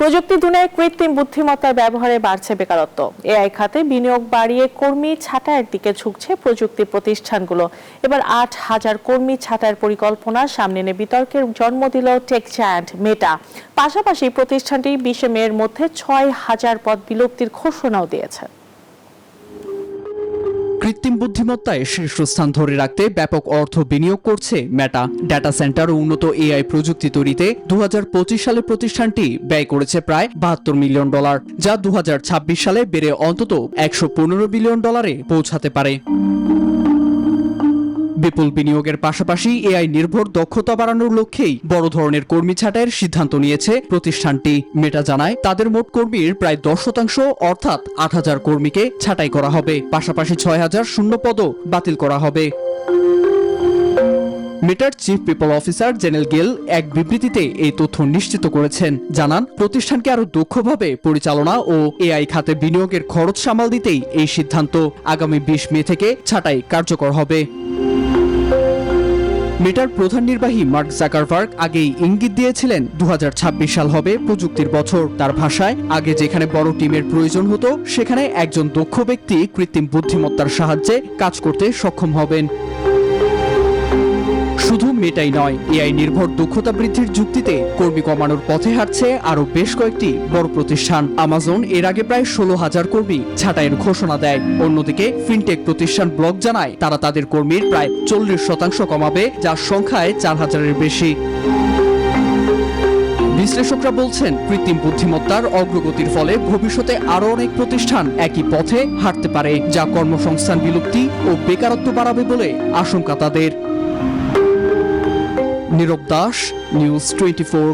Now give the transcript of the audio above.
প্রযুক্তি দুনিয়ায় কৃত্রিম বুদ্ধিমত্তার ব্যবহারে বাড়ছে বেকারত্ব। এআই খাতে বিনিয়োগ বাড়িয়ে কর্মী ছাঁটাইয়ের দিকে ঝুঁকছে প্রযুক্তি প্রতিষ্ঠানগুলো। এবার 8,000 কর্মী ছাঁটাইয়ের পরিকল্পনা সামনে এনে বিতর্কের জন্ম দিল টেক জায়ান্ট মেটা। পাশাপাশি প্রতিষ্ঠানটি 20 মের মধ্যে 6,000 পদ বিলুপ্তির ঘোষণাও দিয়েছে। কৃত্রিম বুদ্ধিমত্তায় শীর্ষস্থান ধরে রাখতে ব্যাপক অর্থ বিনিয়োগ করছে মেটা। ডাটা সেন্টার ও উন্নত এআই প্রযুক্তি তৈরিতে 2025 সালে প্রতিষ্ঠানটি ব্যয় করেছে প্রায় $72 মিলিয়ন, যা 2026 সালে বেড়ে অন্তত $115 বিলিয়ন পৌঁছাতে পারে। বিপুল বিনিয়োগের পাশাপাশি এআই নির্ভর দক্ষতা বাড়ানোর লক্ষ্যেই বড় ধরনের কর্মী ছাঁটাইয়ের সিদ্ধান্ত নিয়েছে প্রতিষ্ঠানটি। মেটা জানায় তাদের মোট কর্মীর প্রায় 10% অর্থাৎ 8,000 কর্মীকে ছাঁটাই করা হবে। পাশাপাশি 6,000 শূন্য পদও বাতিল করা হবে। মেটার চিফ পিপল অফিসার জেনেল গিল এক বিবৃতিতে এই তথ্য নিশ্চিত করেছেন। জানান, প্রতিষ্ঠানকে আরো দক্ষভাবে পরিচালনা ও এআই খাতে বিনিয়োগের খরচ সামাল দিতেই এই সিদ্ধান্ত। আগামী 20 মে থেকে ছাঁটাই কার্যকর হবে। মেটার প্রধান নির্বাহী মার্ক জাকারবার্গ আগেই ইঙ্গিত দিয়েছিলেন 2026 সাল হবে প্রযুক্তির বছর। তার ভাষায়, আগে যেখানে বড় টিমের প্রয়োজন হতো সেখানে একজন দক্ষ ব্যক্তি কৃত্রিম বুদ্ধিমত্তার সাহায্যে কাজ করতে সক্ষম হবেন। শুধু মেটাই নয়, এআই নির্ভর দক্ষতা বৃদ্ধির যুক্তিতে কর্মী কমানোর পথে হাঁটছে আরো বেশ কয়েকটি বড় প্রতিষ্ঠান। আমাজন এর আগে প্রায় 16,000 কর্মী ছাঁটাইয়ের ঘোষণা দেয়। অন্যদিকে ফিনটেক প্রতিষ্ঠান ব্লক জানায় তারা তাদের কর্মীর প্রায় 40% কমাবে, যার সংখ্যায় 4,000-এর বেশি। বিশ্লেষকরা বলছেন, কৃত্রিম বুদ্ধিমত্তার অগ্রগতির ফলে ভবিষ্যতে আরো অনেক প্রতিষ্ঠান একই পথে হাঁটতে পারে, যা কর্মসংস্থান বিলুপ্তি ও বেকারত্ব বাড়াবে বলে আশঙ্কা তাদের। নীরব দাস, নিউজ 24।